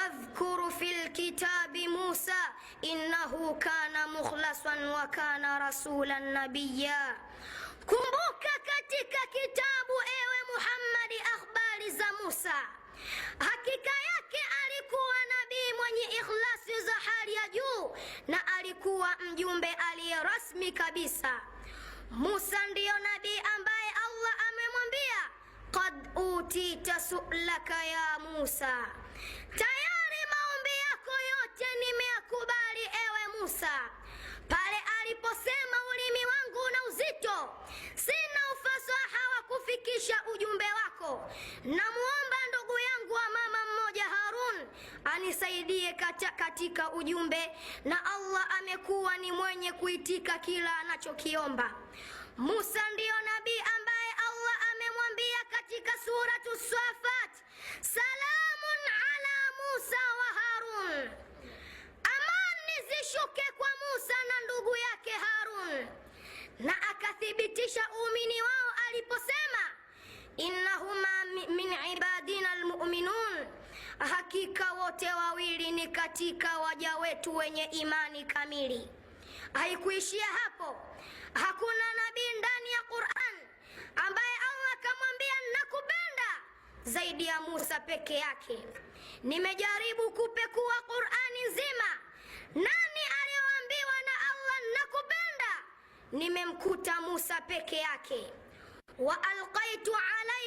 wadhkur fil kitabi Musa innahu kana mukhlasan wa kana rasulan nabiyya. Kumbuka katika kitabu ewe Muhammadi akhbari za Musa, hakika yake alikuwa nabii mwenye ikhlasi za hali ya juu na alikuwa mjumbe aliye rasmi kabisa. Musa ndiyo nabii ambaye Allah amemwambia qad utita su'laka ya Musa, tayari maombi yako yote nimeyakubali ewe Musa. Pale aliposema ulimi wangu una uzito, sina ufasaha wa kufikisha ujumbe wako, namuomba ndugu yangu wa mama mmoja Harun anisaidie katika ujumbe, na Allah amekuwa ni mwenye kuitika kila anachokiomba. Musa ndiyo nabii ambaye Allah amemwambia katika suratu Safat, salamun ala Musa wa Harun, amani zishuke kwa Musa na ndugu yake Harun, na akathibitisha uumini wao aliposema innahuma min ibadina almu'minun, hakika wote wawili ni katika waja wetu wenye imani kamili. Haikuishia hapo. Hakuna nabii ndani ya Qur'an ambaye Allah akamwambia nakupenda zaidi ya Musa peke yake. Nimejaribu kupekua Qur'ani nzima, nani aliyoambiwa na Allah nakupenda? Nimemkuta Musa peke yake. Wa alqaitu alayka